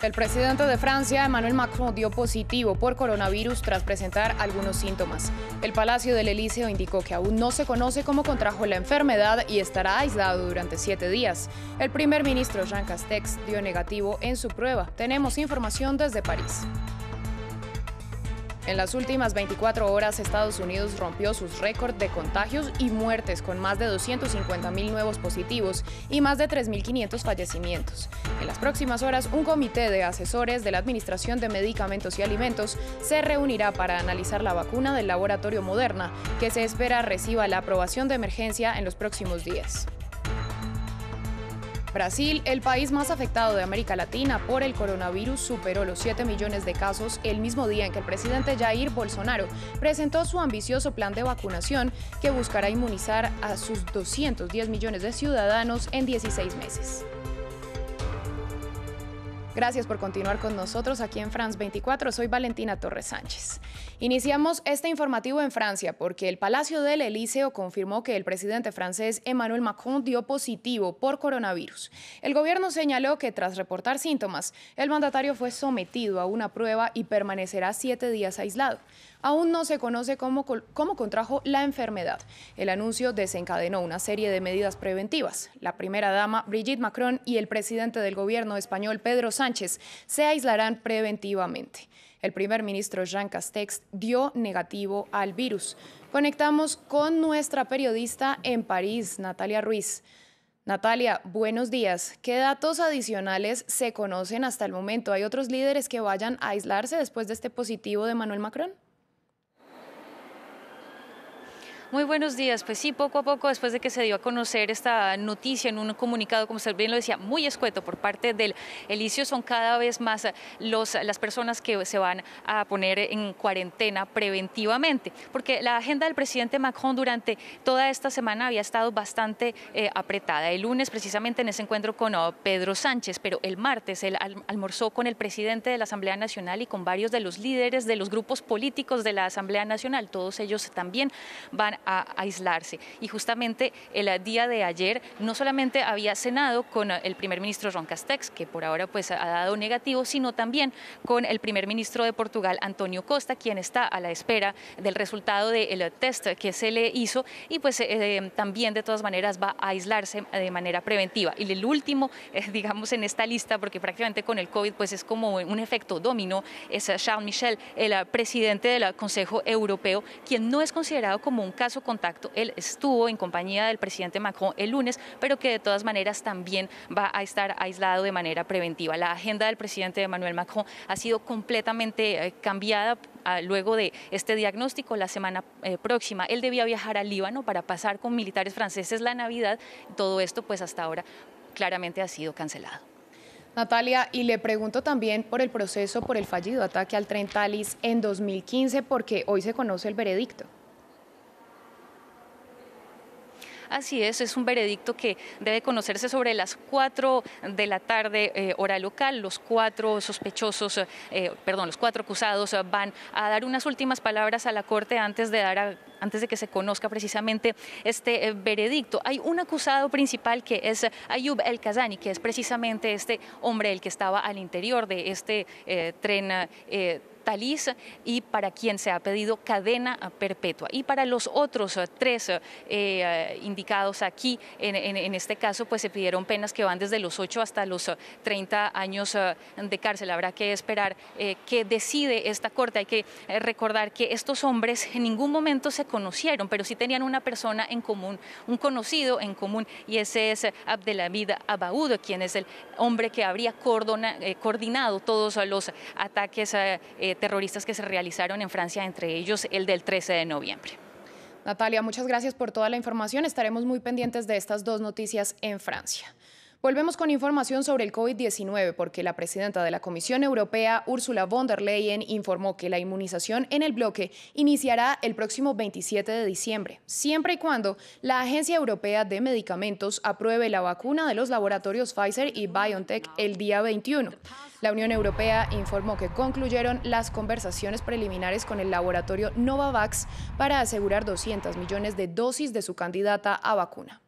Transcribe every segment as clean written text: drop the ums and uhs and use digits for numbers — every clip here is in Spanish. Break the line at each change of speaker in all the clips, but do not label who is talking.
El presidente de Francia, Emmanuel Macron, dio positivo por coronavirus tras presentar algunos síntomas. El Palacio del Elíseo indicó que aún no se conoce cómo contrajo la enfermedad y estará aislado durante 7 días. El primer ministro Jean Castex dio negativo en su prueba. Tenemos información desde París. En las últimas 24 horas, Estados Unidos rompió sus récords de contagios y muertes con más de 250.000 nuevos positivos y más de 3.500 fallecimientos. En las próximas horas, un comité de asesores de la Administración de Medicamentos y Alimentos se reunirá para analizar la vacuna del laboratorio Moderna, que se espera reciba la aprobación de emergencia en los próximos días. Brasil, el país más afectado de América Latina por el coronavirus, superó los 7 millones de casos el mismo día en que el presidente Jair Bolsonaro presentó su ambicioso plan de vacunación que buscará inmunizar a sus 210 millones de ciudadanos en 16 meses. Gracias por continuar con nosotros aquí en France 24. Soy Valentina Torres Sánchez. Iniciamos este informativo en Francia porque el Palacio del Elíseo confirmó que el presidente francés Emmanuel Macron dio positivo por coronavirus. El gobierno señaló que tras reportar síntomas, el mandatario fue sometido a una prueba y permanecerá 7 días aislado. Aún no se conoce cómo contrajo la enfermedad. El anuncio desencadenó una serie de medidas preventivas. La primera dama, Brigitte Macron, y el presidente del gobierno español, Pedro Sánchez, se aislarán preventivamente. El primer ministro Jean Castex dio negativo al virus. Conectamos con nuestra periodista en París, Natalia Ruiz. Natalia, buenos días. ¿Qué datos adicionales se conocen hasta el momento? ¿Hay otros líderes que vayan a aislarse después de este positivo de Emmanuel Macron?
Muy buenos días. Pues sí, poco a poco, después de que se dio a conocer esta noticia en un comunicado, como usted bien lo decía, muy escueto por parte del Elíseo, son cada vez más las personas que se van a poner en cuarentena preventivamente, porque la agenda del presidente Macron durante toda esta semana había estado bastante apretada. El lunes, precisamente en ese encuentro con Pedro Sánchez, pero el martes él almorzó con el presidente de la Asamblea Nacional y con varios de los líderes de los grupos políticos de la Asamblea Nacional. Todos ellos también van a aislarse. Y justamente el día de ayer no solamente había cenado con el primer ministro Jean Castex, que por ahora pues ha dado negativo, sino también con el primer ministro de Portugal, António Costa, quien está a la espera del resultado del test que se le hizo y pues también de todas maneras va a aislarse de manera preventiva. Y el último, digamos en esta lista, porque prácticamente con el COVID pues es como un efecto dominó, es Charles Michel, el presidente del Consejo Europeo, quien no es considerado como un caso contacto. Él estuvo en compañía del presidente Macron el lunes, pero que de todas maneras también va a estar aislado de manera preventiva. La agenda del presidente Emmanuel Macron ha sido completamente cambiada luego de este diagnóstico. La semana próxima él debía viajar al Líbano para pasar con militares franceses la Navidad. Todo esto pues hasta ahora claramente ha sido cancelado.
Natalia, y le pregunto también por el proceso por el fallido ataque al tren Thalys en 2015, porque hoy se conoce el veredicto.
Así es un veredicto que debe conocerse sobre las 4 de la tarde, hora local. Los 4 sospechosos, los 4 acusados van a dar unas últimas palabras a la Corte antes de que se conozca precisamente este veredicto. Hay un acusado principal que es Ayoub El Kazani, que es precisamente este hombre el que estaba al interior de este tren Thalys y para quien se ha pedido cadena perpetua. Y para los otros 3 indicados aquí, en este caso, pues se pidieron penas que van desde los 8 hasta los 30 años de cárcel. Habrá que esperar que decide esta corte. Hay que recordar que estos hombres en ningún momento se conocieron, pero sí tenían una persona en común, un conocido en común, y ese es Abdelhamid Abaoud, quien es el hombre que habría coordinado todos los ataques terroristas que se realizaron en Francia, entre ellos el del 13 de noviembre.
Natalia, muchas gracias por toda la información. Estaremos muy pendientes de estas 2 noticias en Francia. Volvemos con información sobre el COVID-19 porque la presidenta de la Comisión Europea, Ursula von der Leyen, informó que la inmunización en el bloque iniciará el próximo 27 de diciembre, siempre y cuando la Agencia Europea de Medicamentos apruebe la vacuna de los laboratorios Pfizer y BioNTech el día 21. La Unión Europea informó que concluyeron las conversaciones preliminares con el laboratorio Novavax para asegurar 200 millones de dosis de su candidata a vacuna.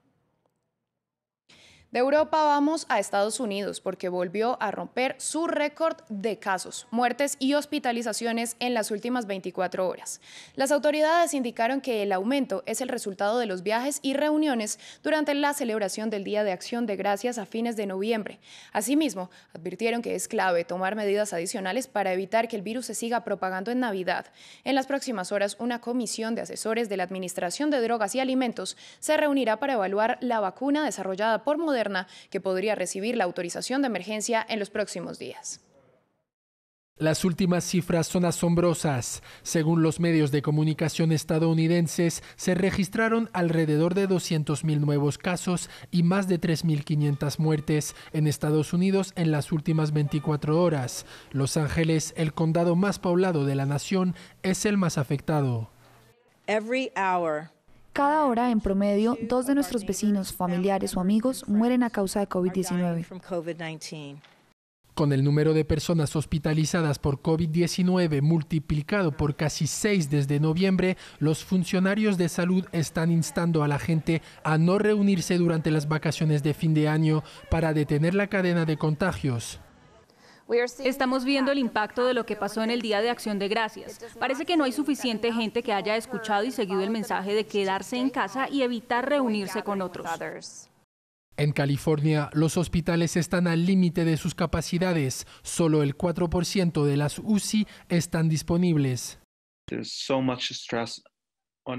De Europa vamos a Estados Unidos porque volvió a romper su récord de casos, muertes y hospitalizaciones en las últimas 24 horas. Las autoridades indicaron que el aumento es el resultado de los viajes y reuniones durante la celebración del Día de Acción de Gracias a fines de noviembre. Asimismo, advirtieron que es clave tomar medidas adicionales para evitar que el virus se siga propagando en Navidad. En las próximas horas, una comisión de asesores de la Administración de Drogas y Alimentos se reunirá para evaluar la vacuna desarrollada por Moderna, que podría recibir la autorización de emergencia en los próximos días.
Las últimas cifras son asombrosas. Según los medios de comunicación estadounidenses, se registraron alrededor de 200.000 nuevos casos y más de 3.500 muertes en Estados Unidos en las últimas 24 horas. Los Ángeles, el condado más poblado de la nación, es el más afectado.
Cada hora, en promedio, 2 de nuestros vecinos, familiares o amigos mueren a causa de COVID-19.
Con el número de personas hospitalizadas por COVID-19 multiplicado por casi 6 desde noviembre, los funcionarios de salud están instando a la gente a no reunirse durante las vacaciones de fin de año para detener la cadena de contagios.
Estamos viendo el impacto de lo que pasó en el Día de Acción de Gracias. Parece que no hay suficiente gente que haya escuchado y seguido el mensaje de quedarse en casa y evitar reunirse con otros.
En California, los hospitales están al límite de sus capacidades. Solo el 4% de las UCI están disponibles.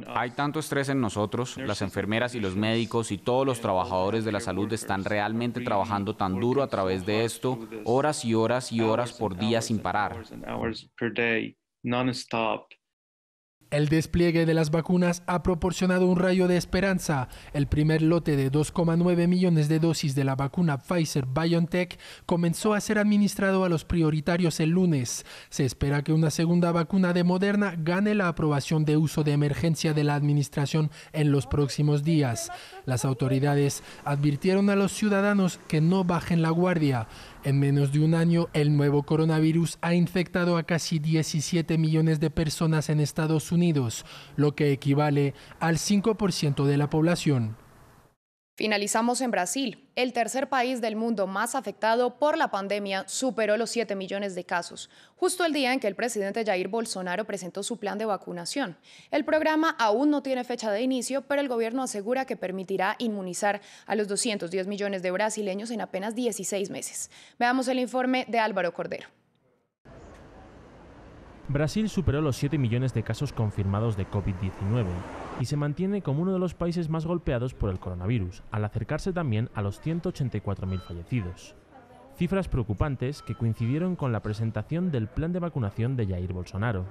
Hay tanto estrés en nosotros, las enfermeras y los médicos y todos los trabajadores de la salud están realmente trabajando tan duro a través de esto, horas y horas y horas por día sin parar.
El despliegue de las vacunas ha proporcionado un rayo de esperanza. El primer lote de 2,9 millones de dosis de la vacuna Pfizer-BioNTech comenzó a ser administrado a los prioritarios el lunes. Se espera que una segunda vacuna de Moderna gane la aprobación de uso de emergencia de la administración en los próximos días. Las autoridades advirtieron a los ciudadanos que no bajen la guardia. En menos de un año, el nuevo coronavirus ha infectado a casi 17 millones de personas en Estados Unidos, lo que equivale al 5% de la población.
Finalizamos en Brasil. El tercer país del mundo más afectado por la pandemia superó los 7 millones de casos, justo el día en que el presidente Jair Bolsonaro presentó su plan de vacunación. El programa aún no tiene fecha de inicio, pero el gobierno asegura que permitirá inmunizar a los 210 millones de brasileños en apenas 16 meses. Veamos el informe de Álvaro Cordero.
Brasil superó los 7 millones de casos confirmados de COVID-19 y se mantiene como uno de los países más golpeados por el coronavirus, al acercarse también a los 184.000 fallecidos. Cifras preocupantes que coincidieron con la presentación del plan de vacunación de Jair Bolsonaro.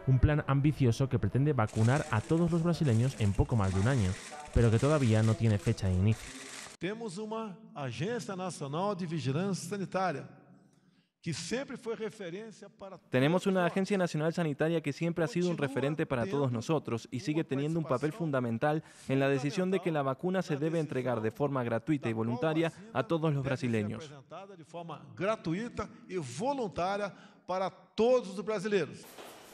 Un plan ambicioso que pretende vacunar a todos los brasileños en poco más de un año, pero que todavía no tiene fecha de inicio.
Tenemos una Agência Nacional de Vigilancia Sanitaria.
Tenemos una Agencia Nacional Sanitaria que siempre ha sido un referente para todos nosotros y sigue teniendo un papel fundamental en la decisión de que la vacuna se debe entregar de forma gratuita y voluntaria a todos los brasileños.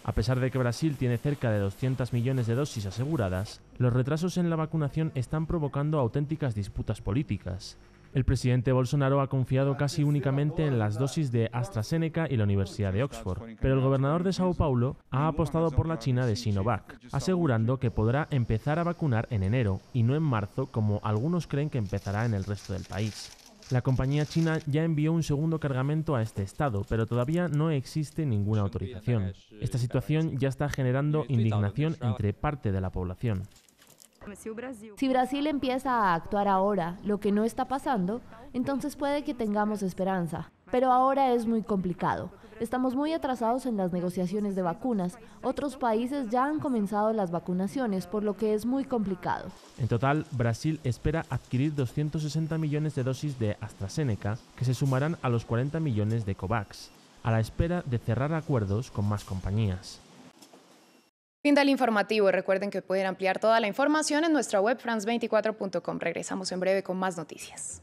A pesar de que Brasil tiene cerca de 200 millones de dosis aseguradas, los retrasos en la vacunación están provocando auténticas disputas políticas. El presidente Bolsonaro ha confiado casi únicamente en las dosis de AstraZeneca y la Universidad de Oxford, pero el gobernador de Sao Paulo ha apostado por la China de Sinovac, asegurando que podrá empezar a vacunar en enero y no en marzo, como algunos creen que empezará en el resto del país. La compañía china ya envió un segundo cargamento a este estado, pero todavía no existe ninguna autorización. Esta situación ya está generando indignación entre parte de la población.
Si Brasil empieza a actuar ahora, lo que no está pasando, entonces puede que tengamos esperanza. Pero ahora es muy complicado. Estamos muy atrasados en las negociaciones de vacunas. Otros países ya han comenzado las vacunaciones, por lo que es muy complicado.
En total, Brasil espera adquirir 260 millones de dosis de AstraZeneca, que se sumarán a los 40 millones de COVAX, a la espera de cerrar acuerdos con más compañías.
Fin del informativo. Recuerden que pueden ampliar toda la información en nuestra web france24.com. Regresamos en breve con más noticias.